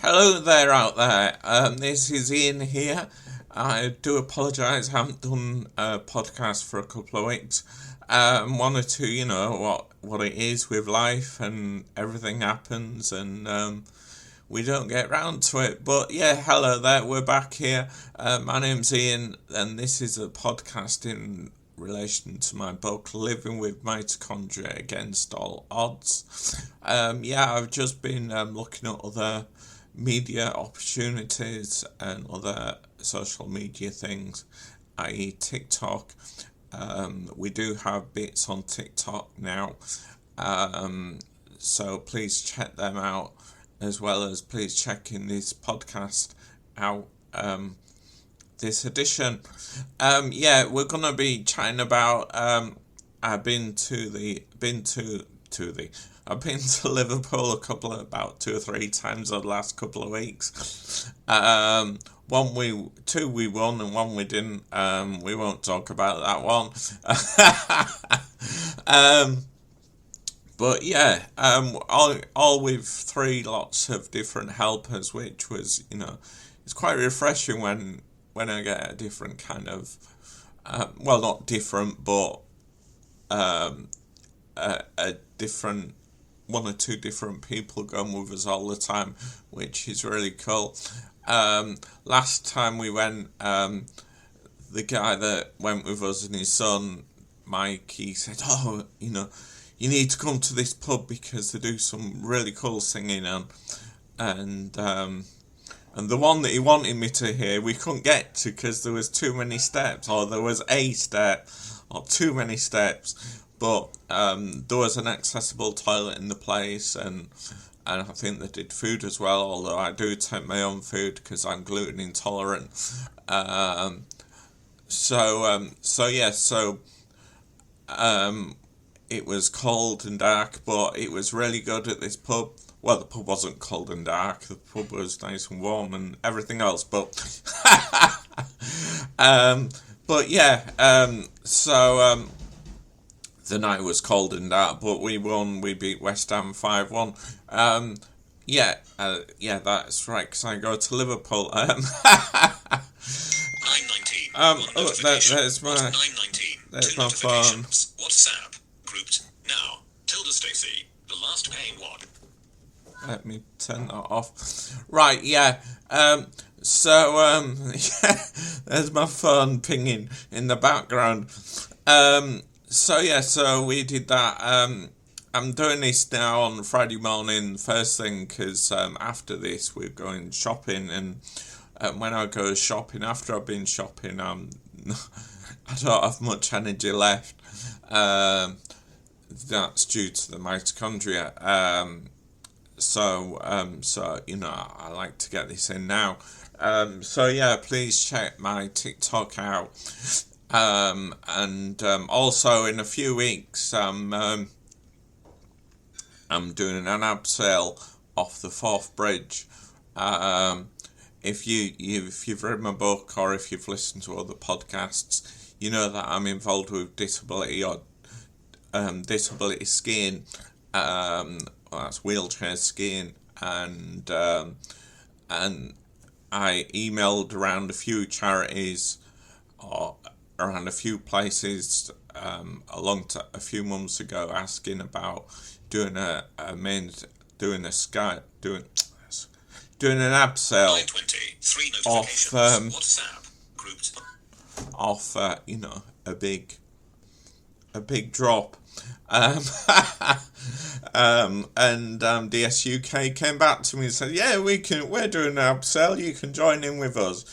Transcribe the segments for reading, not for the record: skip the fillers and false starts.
Hello there out there. This is Ian here. I do apologise, I haven't done a podcast for a couple of weeks. One or two, what it is with life and everything happens and we don't get round to it. But yeah, hello there, we're back here. My name's Ian and this is a podcast in relation to my book, Living with Mitochondria Against All Odds. I've just been looking at other media opportunities and other social media things, i.e. TikTok. We do have bits on TikTok now, so please check them out, as well as please check in this podcast out, this edition. We're gonna be chatting about I've been to Liverpool about 2 or 3 times over the last couple of weeks. Two we won and one we didn't. We won't talk about that one. But yeah, all with 3 lots of different helpers, which was, it's quite refreshing when I get a different kind of, not different, but a different 1 or 2 different people going with us all the time, which is really cool. Last time we went, the guy that went with us and his son Mike, he said, you need to come to this pub because they do some really cool singing and the one that he wanted me to hear we couldn't get to because there was too many steps, or there was a step or too many steps. But there was an accessible toilet in the place, and I think they did food as well, although I do take my own food because I'm gluten intolerant. It was cold and dark, but it was really good at this pub. Well, the pub wasn't cold and dark, the pub was nice and warm and everything else, but the night was cold and dark, but we won. We beat West Ham 5-1. That's right, because I go to Liverpool. 919. There's my phone. WhatsApp. Grouped. Now. Tilda Stacy. The last paying one. Let me turn that off. Right, there's my phone pinging in the background. So we did that. I'm doing this now on Friday morning, first thing, because after this we're going shopping, and when I go shopping, after I've been shopping, I don't have much energy left. That's due to the mitochondria. I like to get this in now. Please check my TikTok out. Also in a few weeks, I'm doing an abseil off the Forth Bridge. If you've read my book or if you've listened to other podcasts, you know that I'm involved with disability or disability skiing. That's wheelchair skiing, and I emailed around a few charities or around a few places a few months ago, asking about doing an abseil off a big drop. DS UK came back to me and said, we're doing an abseil, you can join in with us.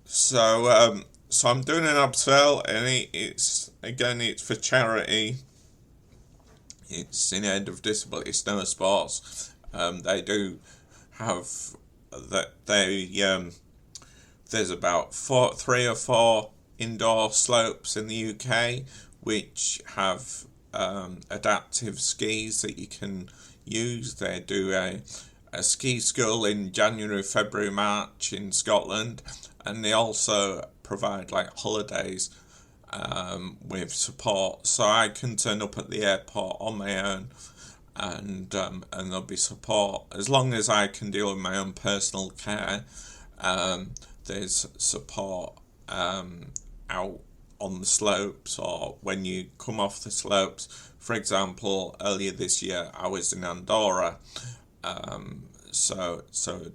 So I'm doing an abseil, and it's for charity. It's in aid of disability snow sports. They do have there's about 3 or 4 indoor slopes in the UK which have adaptive skis that you can use. They do a ski school in January, February, March in Scotland, and they also provide holidays with support, so I can turn up at the airport on my own and there'll be support as long as I can deal with my own personal care. There's support out on the slopes, or when you come off the slopes. For example, earlier this year I was in Andorra, so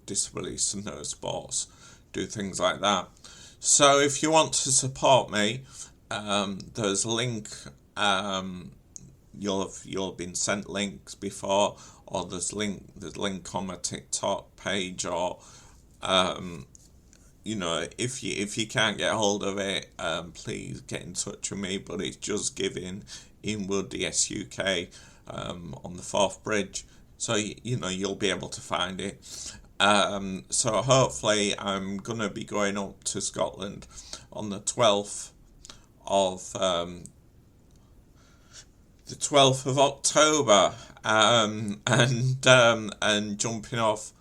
disability snow sports do things like that. So if you want to support me, there's a link. You'll have been sent links before, or there's link on my TikTok page, or if you can't get hold of it, please get in touch with me. But it's just giving Inwood SUK on the Forth Bridge, so you'll be able to find it. So hopefully I'm gonna be going up to Scotland on the 12th of October, and jumping off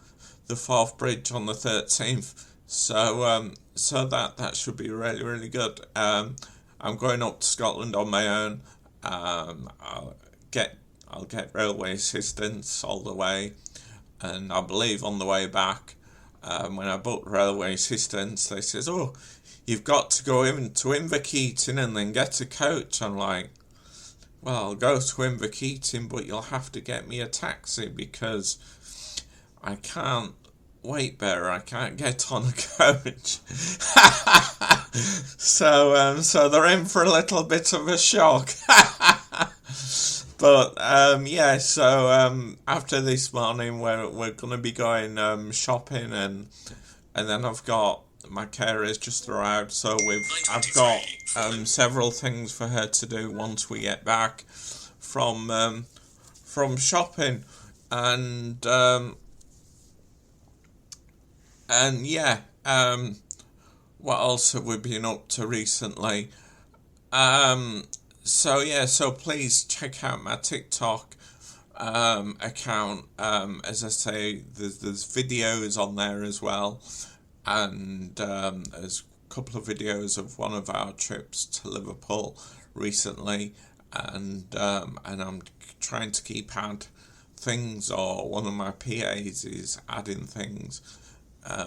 the Forth Bridge on the 13th. So that should be really, really good. I'm going up to Scotland on my own. I'll get railway assistance all the way, and I believe on the way back, when I booked railway assistance, they says, "Oh, you've got to go into Inverkeithing and then get a coach." I'm like, well, I'll go to Inverkeithing, but you'll have to get me a taxi because I can't weight bearer. I can't get on a coach. So they're in for a little bit of a shock. But after this morning we're gonna be going shopping, and then I've got my carer's just arrived, so I've got several things for her to do once we get back from shopping, and what else have we been up to recently? So please check out my TikTok account. As I say, there's videos on there as well, and there's a couple of videos of one of our trips to Liverpool recently, and I'm trying to keep add things, or one of my PAs is adding things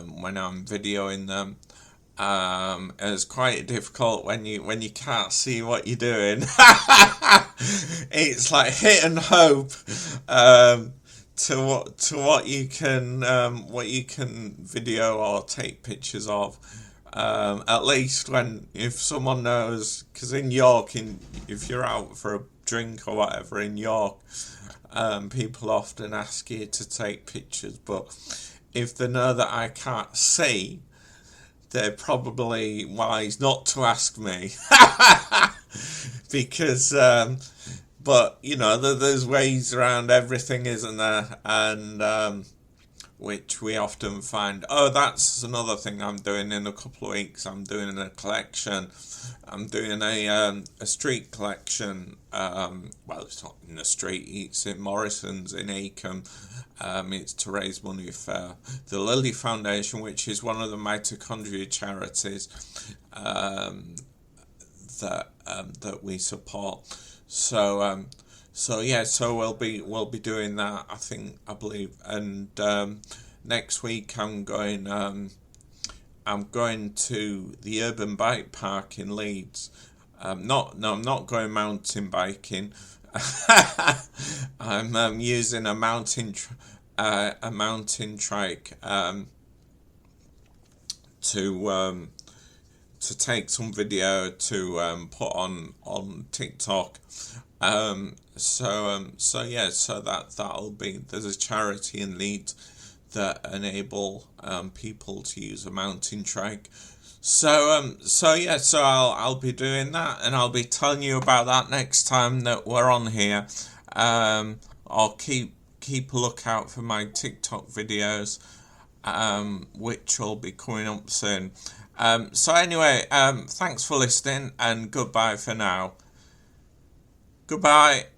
when I'm videoing them. It's quite difficult when you can't see what you're doing. It's like hit and hope to what you can video or take pictures of. At least if someone knows, because in York, if you're out for a drink or whatever in York, people often ask you to take pictures, but if they know that I can't see, they're probably wise not to ask me. Because but there's ways around everything, isn't there? And which we often find. Oh, that's another thing I'm doing in a couple of weeks. I'm doing a collection. I'm doing a street collection. Well, it's not in the street. It's in Morrison's in Acomb. It's to raise money for the Lily Foundation, which is one of the mitochondria charities that we support. So we'll be doing that. I believe, and next week I'm going to the Urban Bike Park in Leeds. I'm not going mountain biking. I'm using a mountain trike to take some video to put on TikTok. That'll be, there's a charity in Leeds that enable people to use a mountain trike. So I'll be doing that, and I'll be telling you about that next time that we're on here. I'll keep a lookout for my TikTok videos, which will be coming up soon. Thanks for listening, and goodbye for now. Goodbye.